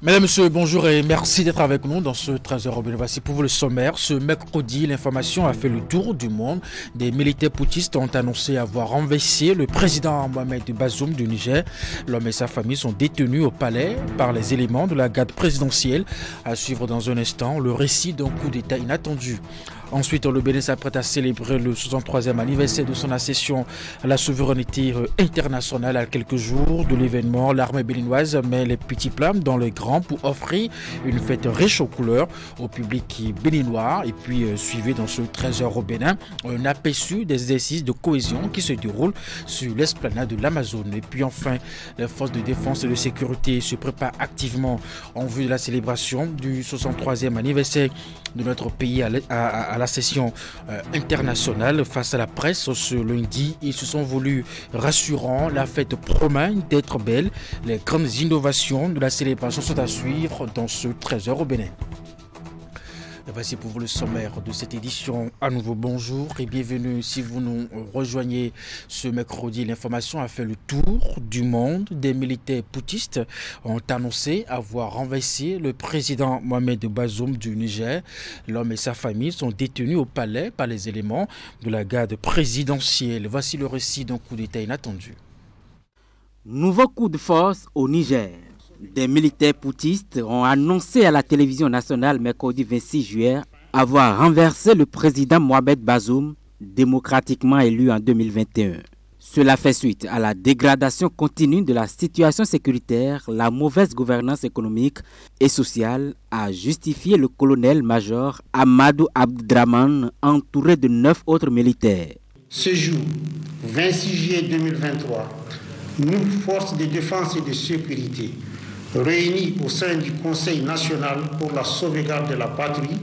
Mesdames, Messieurs, bonjour et merci d'être avec nous dans ce 13h. Voici pour vous le sommaire. Ce mercredi, l'information a fait le tour du monde. Des militaires poutistes ont annoncé avoir renversé le président Mohamed Bazoum du Niger. L'homme et sa famille sont détenus au palais par les éléments de la garde présidentielle. À suivre dans un instant le récit d'un coup d'État inattendu. Ensuite, le Bénin s'apprête à célébrer le 63e anniversaire de son accession à la souveraineté internationale à quelques jours de l'événement. L'armée béninoise met les petits plats dans les grands pour offrir une fête riche aux couleurs au public béninois. Et puis, suivez dans ce 13h au Bénin un aperçu des exercices de cohésion qui se déroulent sur l'esplanade de l'Amazone. Et puis enfin, les forces de défense et de sécurité se préparent activement en vue de la célébration du 63e anniversaire de notre pays à la session internationale. Face à la presse ce lundi, ils se sont voulus rassurants. La fête promet d'être belle. Les grandes innovations de la célébration sont à suivre dans ce 13h au Bénin. Et voici pour vous le sommaire de cette édition. À nouveau bonjour et bienvenue si vous nous rejoignez ce mercredi. L'information a fait le tour du monde. Des militaires poutistes ont annoncé avoir renversé le président Mohamed Bazoum du Niger. L'homme et sa famille sont détenus au palais par les éléments de la garde présidentielle. Voici le récit d'un coup d'État inattendu. Nouveau coup de force au Niger. Des militaires poutistes ont annoncé à la télévision nationale mercredi 26 juillet avoir renversé le président Mohamed Bazoum, démocratiquement élu en 2021. Cela fait suite à la dégradation continue de la situation sécuritaire, la mauvaise gouvernance économique et sociale, a justifié le colonel-major Amadou Abdraman, entouré de 9 autres militaires. Ce jour, 26 juillet 2023, nous, forces de défense et de sécurité, réunis au sein du Conseil national pour la sauvegarde de la patrie,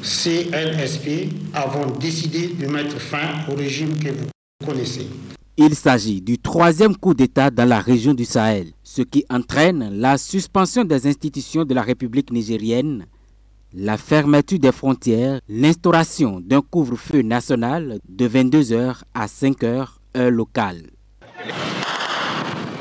CNSP, avons décidé de mettre fin au régime que vous connaissez. Il s'agit du 3e coup d'État dans la région du Sahel, ce qui entraîne la suspension des institutions de la République nigérienne, la fermeture des frontières, l'instauration d'un couvre-feu national de 22h à 5h, heure locale.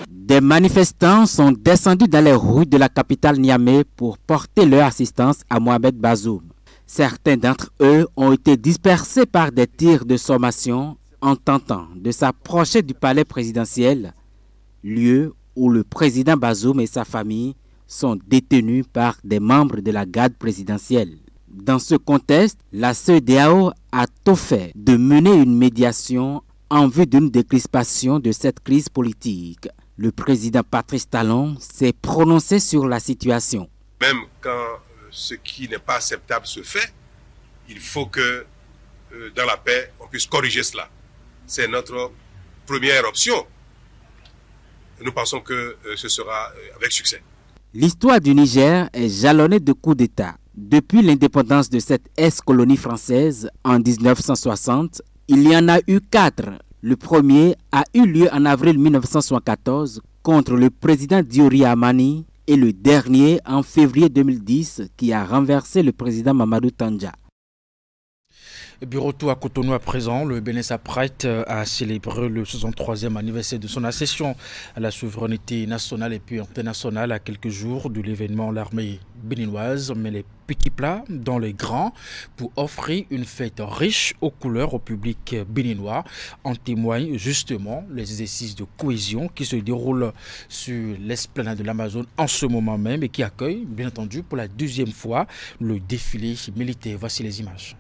Des manifestants sont descendus dans les rues de la capitale Niamey pour porter leur assistance à Mohamed Bazoum. Certains d'entre eux ont été dispersés par des tirs de sommation en tentant de s'approcher du palais présidentiel, lieu où le président Bazoum et sa famille sont détenus par des membres de la garde présidentielle. Dans ce contexte, la CEDEAO a tout fait de mener une médiation en vue d'une décrispation de cette crise politique. Le président Patrice Talon s'est prononcé sur la situation. Même quand ce qui n'est pas acceptable se fait, il faut que dans la paix, on puisse corriger cela. C'est notre première option. Nous pensons que ce sera avec succès. L'histoire du Niger est jalonnée de coups d'État. Depuis l'indépendance de cette ex-colonie française en 1960, il y en a eu 4. Le premier a eu lieu en avril 1974 contre le président Diori Amani et le dernier en février 2010 qui a renversé le président Mamadou Tandja. Retour à Cotonou à présent, le Bénin s'apprête à célébrer le 63e anniversaire de son accession à la souveraineté nationale et puis internationale à quelques jours de l'événement. L'armée béninoise met les petits plats dans les grands pour offrir une fête riche aux couleurs au public béninois. En témoignent justement les exercices de cohésion qui se déroulent sur l'esplanade de l'Amazone en ce moment même et qui accueillent, bien entendu, pour la 2e fois le défilé militaire. Voici les images.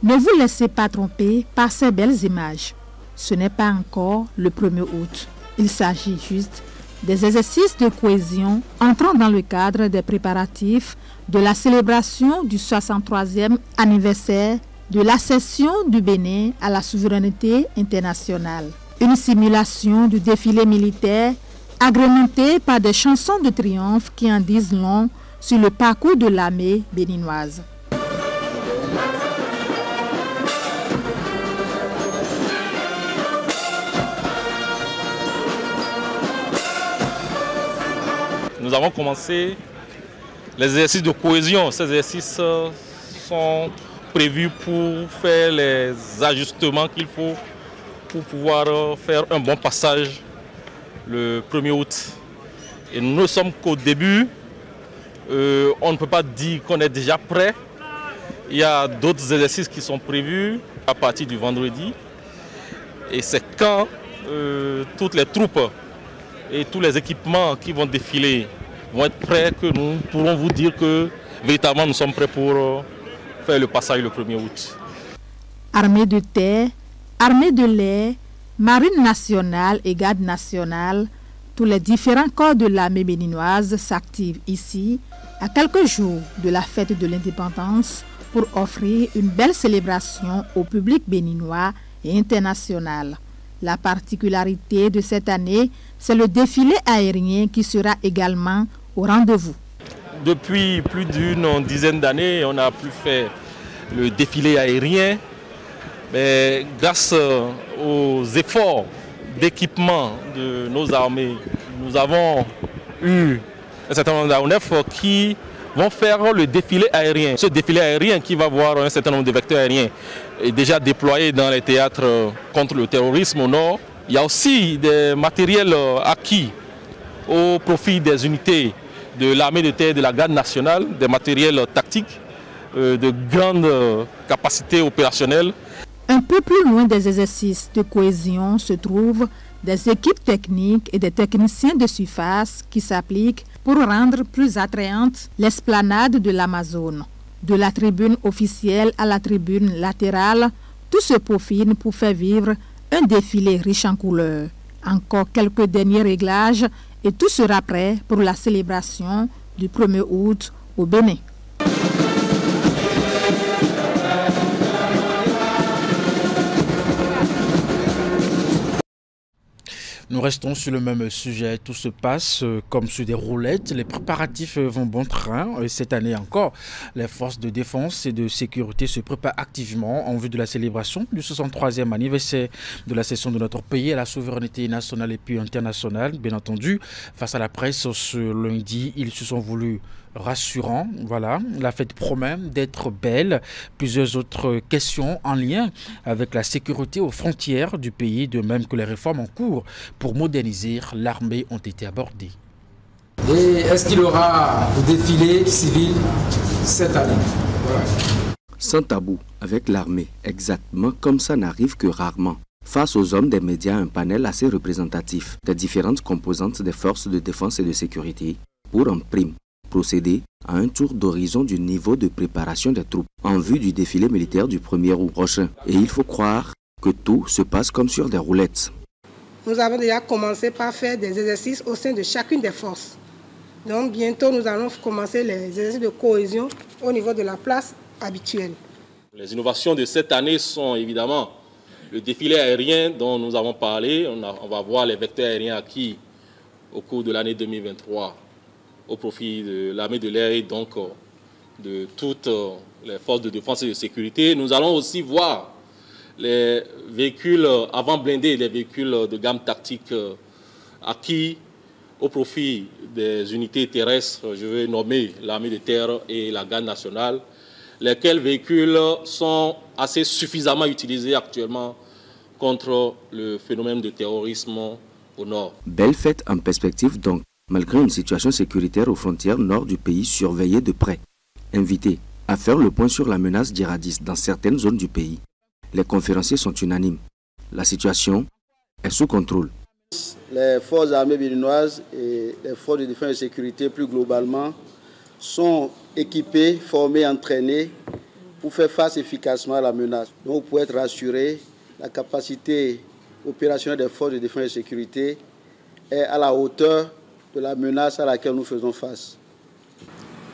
Ne vous laissez pas tromper par ces belles images. Ce n'est pas encore le 1er août. Il s'agit juste des exercices de cohésion entrant dans le cadre des préparatifs de la célébration du 63e anniversaire de l'accession du Bénin à la souveraineté internationale. Une simulation du défilé militaire agrémentée par des chansons de triomphe qui en disent long sur le parcours de l'armée béninoise. Nous avons commencé les exercices de cohésion. Ces exercices sont prévu pour faire les ajustements qu'il faut pour pouvoir faire un bon passage le 1er août. Et nous ne sommes qu'au début. On ne peut pas dire qu'on est déjà prêt. Il y a d'autres exercices qui sont prévus à partir du vendredi. Et c'est quand toutes les troupes et tous les équipements qui vont défiler vont être prêts que nous pourrons vous dire que véritablement nous sommes prêts pour faire le passage le 1er août. Armée de terre, armée de l'air, marine nationale et garde nationale, tous les différents corps de l'armée béninoise s'activent ici à quelques jours de la fête de l'indépendance pour offrir une belle célébration au public béninois et international. La particularité de cette année, c'est le défilé aérien qui sera également au rendez-vous. Depuis plus d'une dizaine d'années, on n'a plus fait le défilé aérien, mais grâce aux efforts d'équipement de nos armées, nous avons eu un certain nombre d'aéronefs qui vont faire le défilé aérien. Ce défilé aérien qui va voir un certain nombre de vecteurs aériens est déjà déployé dans les théâtres contre le terrorisme au nord. Il y a aussi des matériels acquis au profit des unités de l'armée de terre et de la garde nationale, des matériels tactiques de grande capacité opérationnelle. Un peu plus loin des exercices de cohésion se trouvent des équipes techniques et des techniciens de surface qui s'appliquent pour rendre plus attrayante l'esplanade de l'Amazone. De la tribune officielle à la tribune latérale, tout se peaufine pour faire vivre un défilé riche en couleurs. Encore quelques derniers réglages et tout sera prêt pour la célébration du 1er août au Bénin. Nous restons sur le même sujet. Tout se passe comme sur des roulettes. Les préparatifs vont bon train. Cette année encore, les forces de défense et de sécurité se préparent activement en vue de la célébration du 63e anniversaire de la cession de notre pays à la souveraineté nationale et puis internationale. Bien entendu, face à la presse ce lundi, ils se sont voulus rassurants. Voilà, la fête promet d'être belle. Plusieurs autres questions en lien avec la sécurité aux frontières du pays, de même que les réformes en cours pour moderniser l'armée ont été abordées. Et est-ce qu'il y aura des défilés civils cette année? Voilà. Sans tabou avec l'armée, exactement comme ça n'arrive que rarement. Face aux hommes des médias, un panel assez représentatif des différentes composantes des forces de défense et de sécurité pour en prime procéder à un tour d'horizon du niveau de préparation des troupes en vue du défilé militaire du 1er août prochain. Et il faut croire que tout se passe comme sur des roulettes. Nous avons déjà commencé par faire des exercices au sein de chacune des forces. Donc bientôt nous allons commencer les exercices de cohésion au niveau de la place habituelle. Les innovations de cette année sont évidemment le défilé aérien dont nous avons parlé. On va voir les vecteurs aériens acquis au cours de l'année 2023 au profit de l'armée de l'air et donc de toutes les forces de défense et de sécurité. Nous allons aussi voir les véhicules avant blindés, les véhicules de gamme tactique acquis au profit des unités terrestres, je vais nommer l'armée de terre et la garde nationale, lesquels véhicules sont assez suffisamment utilisés actuellement contre le phénomène de terrorisme au nord. Belle fête en perspective donc, malgré une situation sécuritaire aux frontières nord du pays surveillée de près. Invités à faire le point sur la menace djihadiste dans certaines zones du pays, les conférenciers sont unanimes. La situation est sous contrôle. Les forces armées béninoises et les forces de défense et de sécurité plus globalement sont équipées, formées, entraînées pour faire face efficacement à la menace. Donc pour être rassurés, la capacité opérationnelle des forces de défense et de sécurité est à la hauteur de la menace à laquelle nous faisons face.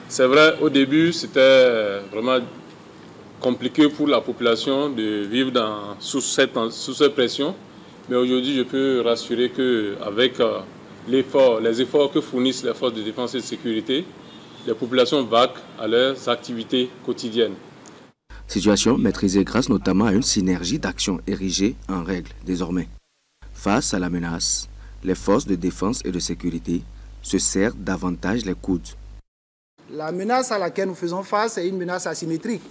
C'est vrai, au début, c'était vraiment compliqué pour la population de vivre sous cette pression. Mais aujourd'hui, je peux rassurer qu'avec les efforts que fournissent les forces de défense et de sécurité, les populations vaquent à leurs activités quotidiennes. Situation maîtrisée grâce notamment à une synergie d'action érigée en règle désormais. Face à la menace, les forces de défense et de sécurité se serrent davantage les coudes. La menace à laquelle nous faisons face est une menace asymétrique.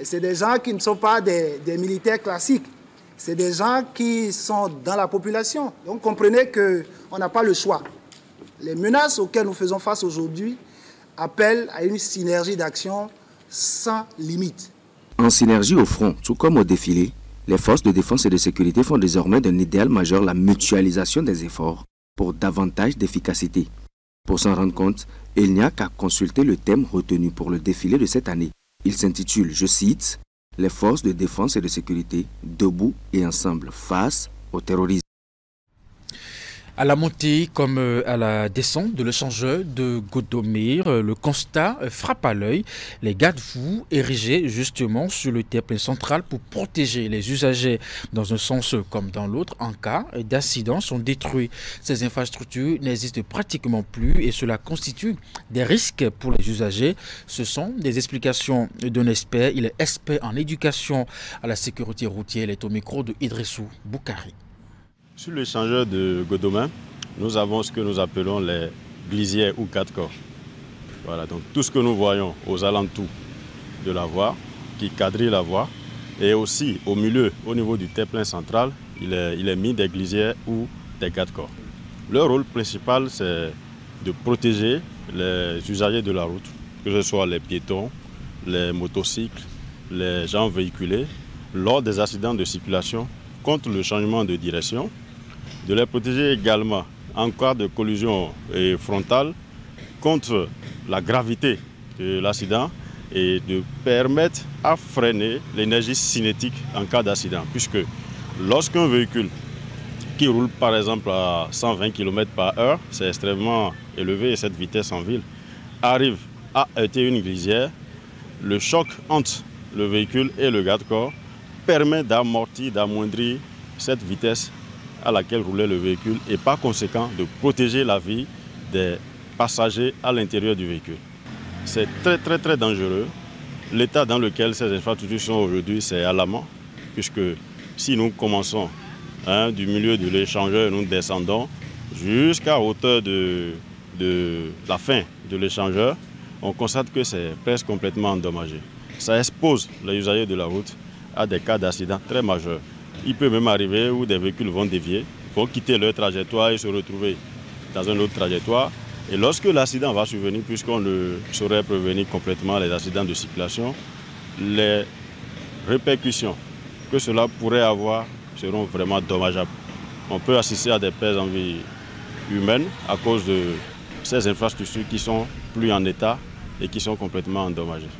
C'est des gens qui ne sont pas des militaires classiques. C'est des gens qui sont dans la population. Donc comprenez qu'on n'a pas le choix. Les menaces auxquelles nous faisons face aujourd'hui appellent à une synergie d'action sans limite. En synergie au front, tout comme au défilé, les forces de défense et de sécurité font désormais d'un idéal majeur la mutualisation des efforts pour davantage d'efficacité. Pour s'en rendre compte, il n'y a qu'à consulter le thème retenu pour le défilé de cette année. Il s'intitule, je cite, « Les forces de défense et de sécurité debout et ensemble face au terrorisme ». À la montée comme à la descente de l'échangeur de Godomir, le constat frappe à l'œil. Les garde-fous érigés justement sur le terre-plein central pour protéger les usagers dans un sens comme dans l'autre en cas d'accident sont détruits. Ces infrastructures n'existent pratiquement plus et cela constitue des risques pour les usagers. Ce sont des explications d'un expert. Il est expert en éducation à la sécurité routière. Il est au micro de Idrissou Boukari. Sur l'échangeur de Godomain, nous avons ce que nous appelons les glisières ou 4 corps. Voilà, donc tout ce que nous voyons aux alentours de la voie, qui quadrille la voie, et aussi au milieu, au niveau du terre-plein central, il est mis des glisières ou des 4 corps. Leur rôle principal, c'est de protéger les usagers de la route, que ce soit les piétons, les motocycles, les gens véhiculés, lors des accidents de circulation, contre le changement de direction, de les protéger également en cas de collision frontale contre la gravité de l'accident et de permettre à freiner l'énergie cinétique en cas d'accident. Puisque lorsqu'un véhicule qui roule par exemple à 120 km/h, c'est extrêmement élevé et cette vitesse en ville, arrive à heurter une glisière, le choc entre le véhicule et le garde-corps permet d'amortir, d'amoindrir cette vitesse à laquelle roulait le véhicule et par conséquent de protéger la vie des passagers à l'intérieur du véhicule. C'est très dangereux. L'état dans lequel ces infrastructures sont aujourd'hui, c'est alarmant, puisque si nous commençons du milieu de l'échangeur, nous descendons jusqu'à hauteur de la fin de l'échangeur, on constate que c'est presque complètement endommagé. Ça expose les usagers de la route à des cas d'accident très majeurs. Il peut même arriver où des véhicules vont dévier, vont quitter leur trajectoire et se retrouver dans une autre trajectoire. Et lorsque l'accident va survenir, puisqu'on ne saurait prévenir complètement les accidents de circulation, les répercussions que cela pourrait avoir seront vraiment dommageables. On peut assister à des pertes en vie humaine à cause de ces infrastructures qui sont plus en état et qui sont complètement endommagées.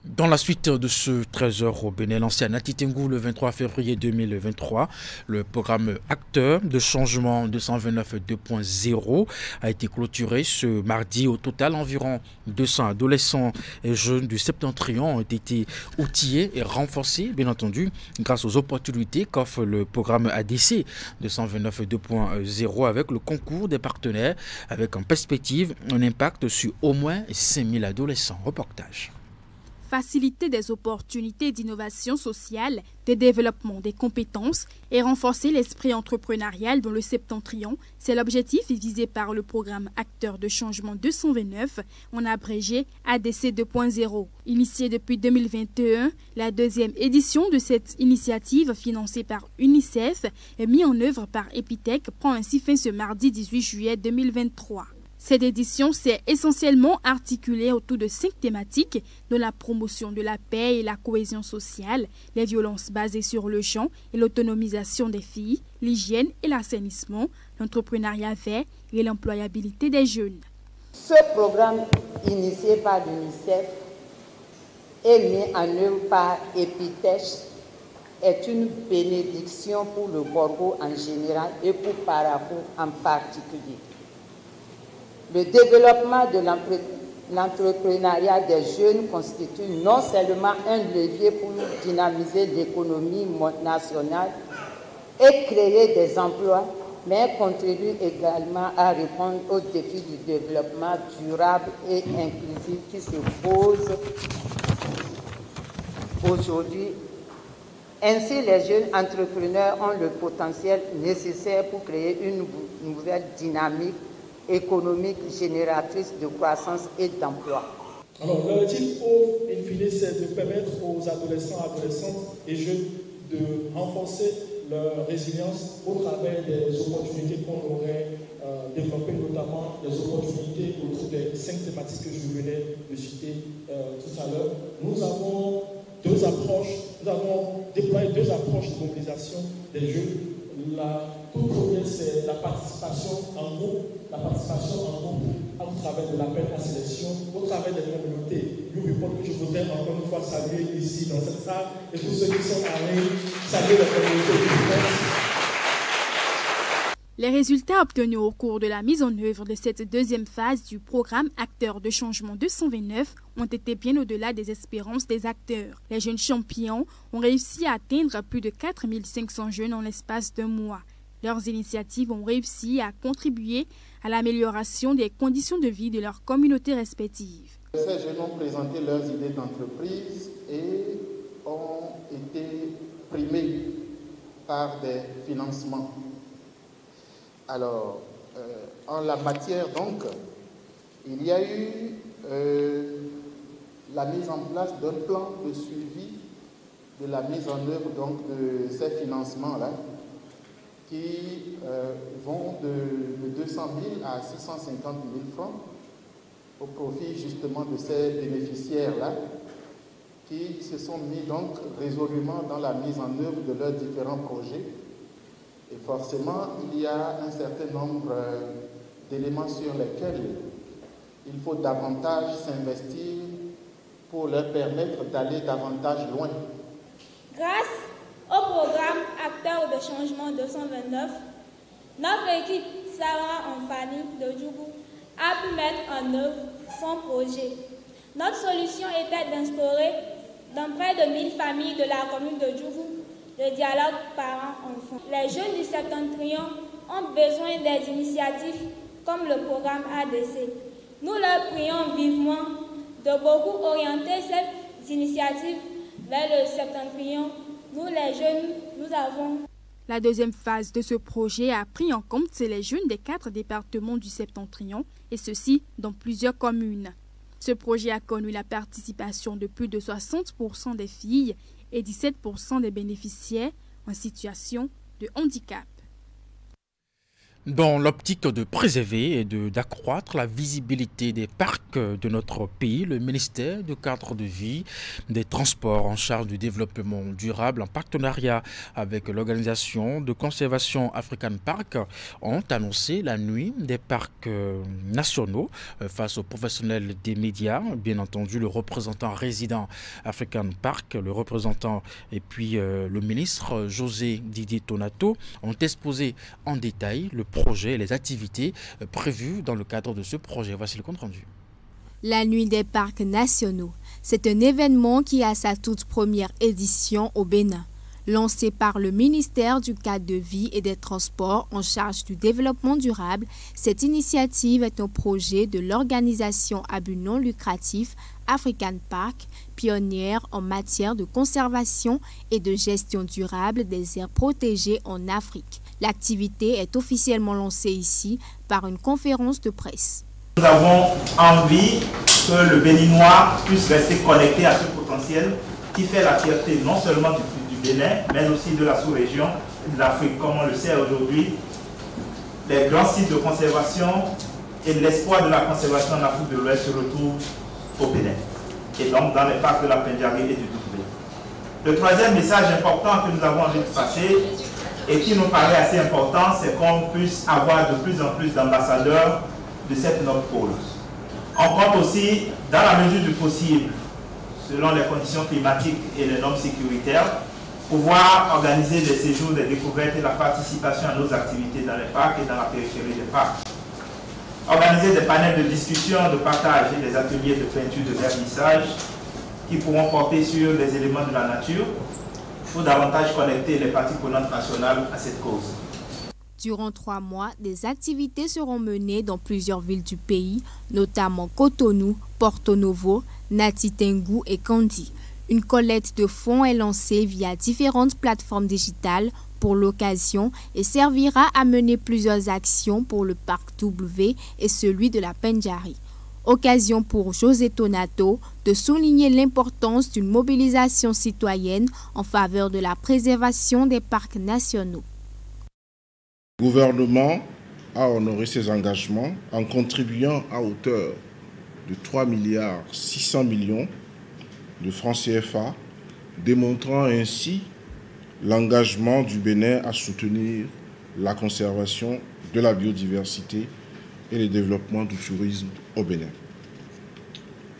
Dans la suite de ce 13h au Bénin, lancé à Nati Tengou le 23 février 2023, le programme Acteurs de changement 229 2.0 a été clôturé ce mardi. Au total, environ 200 adolescents et jeunes du Septentrion ont été outillés et renforcés, bien entendu, grâce aux opportunités qu'offre le programme ADC 229 2.0 avec le concours des partenaires, avec en perspective un impact sur au moins 5000 adolescents. Reportage. Faciliter des opportunités d'innovation sociale, de développement des compétences et renforcer l'esprit entrepreneurial dans le Septentrion, c'est l'objectif visé par le programme Acteurs de changement 229, en abrégé ADC 2.0. Initié depuis 2021, la deuxième édition de cette initiative financée par UNICEF et mise en œuvre par Epitech prend ainsi fin ce mardi 18 juillet 2023. Cette édition s'est essentiellement articulée autour de 5 thématiques, dont la promotion de la paix et la cohésion sociale, les violences basées sur le genre et l'autonomisation des filles, l'hygiène et l'assainissement, l'entrepreneuriat vert et l'employabilité des jeunes. Ce programme initié par l'UNICEF et mis en œuvre par Epitech est une bénédiction pour le Borgo en général et pour Parakou en particulier. Le développement de l'entrepreneuriat des jeunes constitue non seulement un levier pour dynamiser l'économie nationale et créer des emplois, mais contribue également à répondre aux défis du développement durable et inclusif qui se posent aujourd'hui. Ainsi, les jeunes entrepreneurs ont le potentiel nécessaire pour créer une nouvelle dynamique économique génératrice de croissance et d'emploi. Alors, l'objectif au fine, c'est de permettre aux adolescents, adolescentes et jeunes de renforcer leur résilience au travers des opportunités qu'on aurait développées, notamment des opportunités autour des 5 thématiques que je venais de citer tout à l'heure. Nous avons déployé 2 approches de mobilisation des jeunes. La toute première, c'est la participation en groupe, au travers de l'appel à sélection, au travers des communautés. Nous report que je voudrais encore une fois saluer ici dans cette salle et tous ceux qui sont en ligne, saluer les communautés du Québec. Les résultats obtenus au cours de la mise en œuvre de cette deuxième phase du programme Acteurs de changement 229 ont été bien au-delà des espérances des acteurs. Les jeunes champions ont réussi à atteindre plus de 4500 jeunes en l'espace d'1 mois. Leurs initiatives ont réussi à contribuer à l'amélioration des conditions de vie de leurs communautés respectives. Ces jeunes ont présenté leurs idées d'entreprise et ont été primés par des financements. Alors, en la matière, donc, il y a eu la mise en place d'un plan de suivi de la mise en œuvre donc, de ces financements-là, qui vont de 200 000 à 650 000 francs au profit justement de ces bénéficiaires-là, qui se sont mis donc résolument dans la mise en œuvre de leurs différents projets. Et forcément, il y a un certain nombre d'éléments sur lesquels il faut davantage s'investir pour leur permettre d'aller davantage loin. Grâce au programme Acteurs de changement 229, notre équipe Sarah Amfani de Djougou a pu mettre en œuvre son projet. Notre solution était d'instaurer dans près de 1000 familles de la commune de Djougou le dialogue parents-enfants. Les jeunes du Septentrion ont besoin des initiatives comme le programme ADC. Nous leur prions vivement de beaucoup orienter ces initiatives vers le Septentrion. Nous, les jeunes, nous avons... La deuxième phase de ce projet a pris en compte les jeunes des 4 départements du Septentrion, et ceci dans plusieurs communes. Ce projet a connu la participation de plus de 60% des filles et 17% des bénéficiaires en situation de handicap. Dans l'optique de préserver et d'accroître la visibilité des parcs de notre pays, le ministère du Cadre de vie, des Transports en charge du développement durable en partenariat avec l'organisation de conservation African Park ont annoncé la nuit des parcs nationaux face aux professionnels des médias. Bien entendu, le représentant résident African Park, le représentant et puis le ministre José Didier Tonato ont exposé en détail le projet et les activités prévues dans le cadre de ce projet. Voici le compte rendu. La Nuit des parcs nationaux, c'est un événement qui a sa toute première édition au Bénin. Lancé par le ministère du Cadre de vie et des Transports en charge du développement durable, cette initiative est un projet de l'organisation à but non lucratif African Park, pionnière en matière de conservation et de gestion durable des aires protégées en Afrique. L'activité est officiellement lancée ici par une conférence de presse. Nous avons envie que le Béninois puisse rester connecté à ce potentiel qui fait la fierté non seulement du Bénin, mais aussi de la sous-région et de l'Afrique. Comme on le sait aujourd'hui, les grands sites de conservation et l'espoir de la conservation en Afrique de l'Ouest se retrouvent au Bénin, et donc dans les parcs de la Pendjari et du Doumbé. Le troisième message important que nous avons envie de passer, et qui nous paraît assez important, c'est qu'on puisse avoir de plus en plus d'ambassadeurs de cette Nord Pôle. On compte aussi, dans la mesure du possible, selon les conditions climatiques et les normes sécuritaires, pouvoir organiser des séjours, des découvertes et la participation à nos activités dans les parcs et dans la périphérie des parcs. Organiser des panels de discussion, de partage et des ateliers de peinture, de vernissage qui pourront porter sur les éléments de la nature pour davantage connecter les parties prenantes nationales à cette cause. Durant 3 mois, des activités seront menées dans plusieurs villes du pays, notamment Cotonou, Porto Novo, Nati Tengu et Kandi. Une collecte de fonds est lancée via différentes plateformes digitales pour l'occasion et servira à mener plusieurs actions pour le parc W et celui de la Pendjari. Occasion pour José Tonato de souligner l'importance d'une mobilisation citoyenne en faveur de la préservation des parcs nationaux. Le gouvernement a honoré ses engagements en contribuant à hauteur de 3,6 milliards de francs CFA, démontrant ainsi l'engagement du Bénin à soutenir la conservation de la biodiversité et le développement du tourisme au Bénin.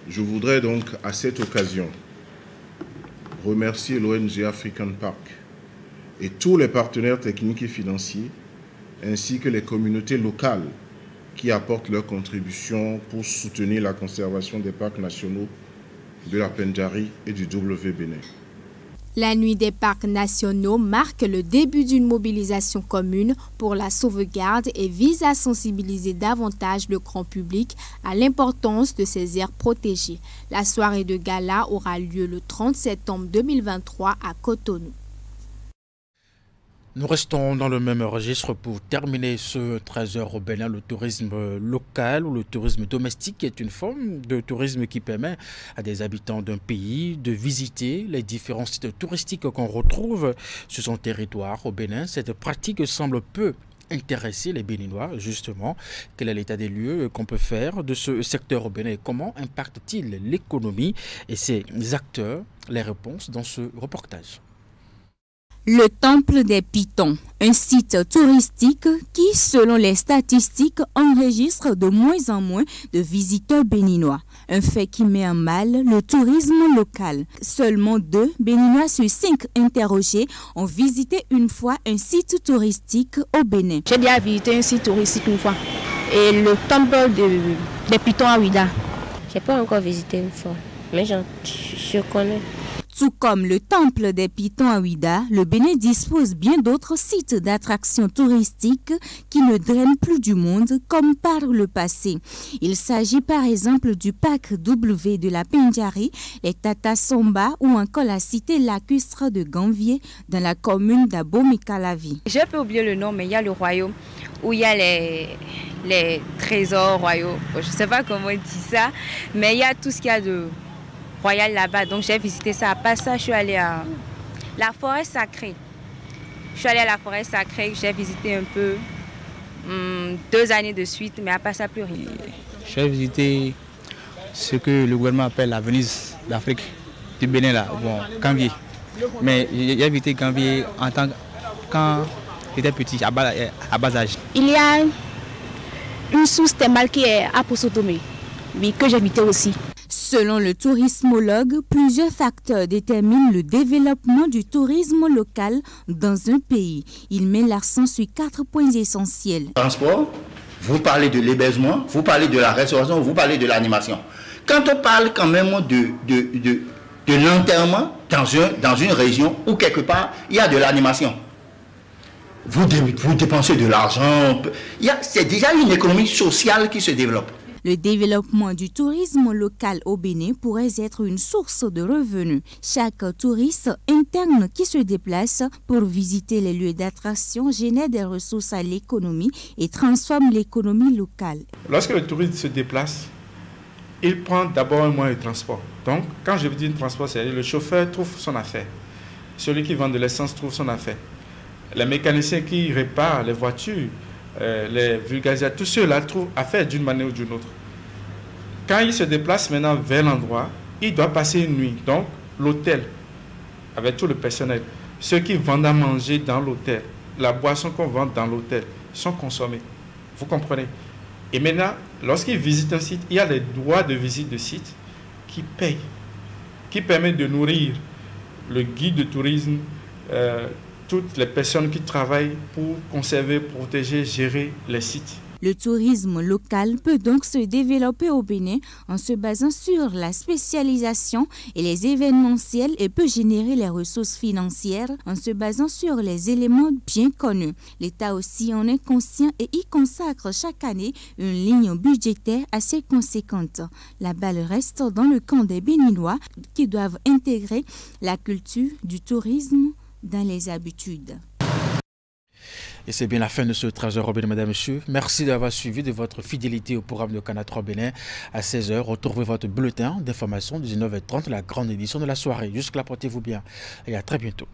Je voudrais donc à cette occasion remercier l'ONG African Park et tous les partenaires techniques et financiers, ainsi que les communautés locales qui apportent leur contribution pour soutenir la conservation des parcs nationaux de la Pendjari et du W-Bénin. La nuit des parcs nationaux marque le début d'une mobilisation commune pour la sauvegarde et vise à sensibiliser davantage le grand public à l'importance de ces aires protégées. La soirée de gala aura lieu le 30 septembre 2023 à Cotonou. Nous restons dans le même registre pour terminer ce 13h au Bénin. Le tourisme local ou le tourisme domestique est une forme de tourisme qui permet à des habitants d'un pays de visiter les différents sites touristiques qu'on retrouve sur son territoire au Bénin. Cette pratique semble peu intéresser les Béninois, justement. Quel est l'état des lieux qu'on peut faire de ce secteur au Bénin? Comment impacte-t-il l'économie et ses acteurs? Les réponses dans ce reportage. Le Temple des Pitons, un site touristique qui, selon les statistiques, enregistre de moins en moins de visiteurs béninois. Un fait qui met en mal le tourisme local. Seulement 2 Béninois sur 5 interrogés ont visité une fois un site touristique au Bénin. J'ai déjà visité un site touristique une fois. Et le Temple des Pitons à Ouida. Je n'ai pas encore visité une fois, mais je connais. Tout comme le Temple des Pitons à Ouida, le Bénin dispose bien d'autres sites d'attractions touristiques qui ne drainent plus du monde comme par le passé. Il s'agit par exemple du parc W de la Pendjari, les Tata Somba ou encore la cité lacustre de Ganvier dans la commune d'Abomey-Calavi. J'ai pu oublier le nom, mais il y a le royaume où il y a les trésors royaux. Je ne sais pas comment on dit ça, mais il y a tout ce qu'il y a de royal là-bas, donc j'ai visité ça. À part ça, je suis allée à la forêt sacrée. J'ai visité un peu 2 années de suite, mais à part ça, plus rien. J'ai visité ce que le gouvernement appelle la Venise d'Afrique, du Bénin là, bon, Ganvier. Mais j'ai visité Ganvier quand j'étais petit, à bas âge. Il y a une source thermale qui est à Posotomé, oui, que j'ai visité aussi. Selon le tourismologue, plusieurs facteurs déterminent le développement du tourisme local dans un pays. Il met l'accent sur 4 points essentiels. Transport, vous parlez de l'hébergement, vous parlez de la restauration, vous parlez de l'animation. Quand on parle quand même de l'enterrement dans une région où quelque part il y a de l'animation, vous dépensez de l'argent, c'est déjà une économie sociale qui se développe. Le développement du tourisme local au Bénin pourrait être une source de revenus. Chaque touriste interne qui se déplace pour visiter les lieux d'attraction génère des ressources à l'économie et transforme l'économie locale. Lorsque le touriste se déplace, il prend d'abord un moyen de transport. Donc, quand je dis transport, c'est le chauffeur trouve son affaire. Celui qui vend de l'essence trouve son affaire. Les mécaniciens qui réparent les voitures, les vulgarisateurs, tous ceux-là trouvent affaire d'une manière ou d'une autre. Quand il se déplace maintenant vers l'endroit, il doit passer une nuit. Donc, l'hôtel, avec tout le personnel, ceux qui vendent à manger dans l'hôtel, la boisson qu'on vend dans l'hôtel, sont consommés. Vous comprenez? Et maintenant, lorsqu'il visite un site, il y a les droits de visite de site qui payent, qui permettent de nourrir le guide de tourisme, toutes les personnes qui travaillent pour conserver, protéger, gérer les sites. Le tourisme local peut donc se développer au Bénin en se basant sur la spécialisation et les événementiels et peut générer les ressources financières en se basant sur les éléments bien connus. L'État aussi en est conscient et y consacre chaque année une ligne budgétaire assez conséquente. La balle reste dans le camp des Béninois qui doivent intégrer la culture du tourisme dans les habitudes. Et c'est bien la fin de ce 13h, Bénin, mesdames et messieurs. Merci d'avoir suivi, de votre fidélité au programme de Canal 3 Bénin. À 16h, retrouvez votre bulletin d'information, 19h30, la grande édition de la soirée. Jusque-là, portez-vous bien et à très bientôt.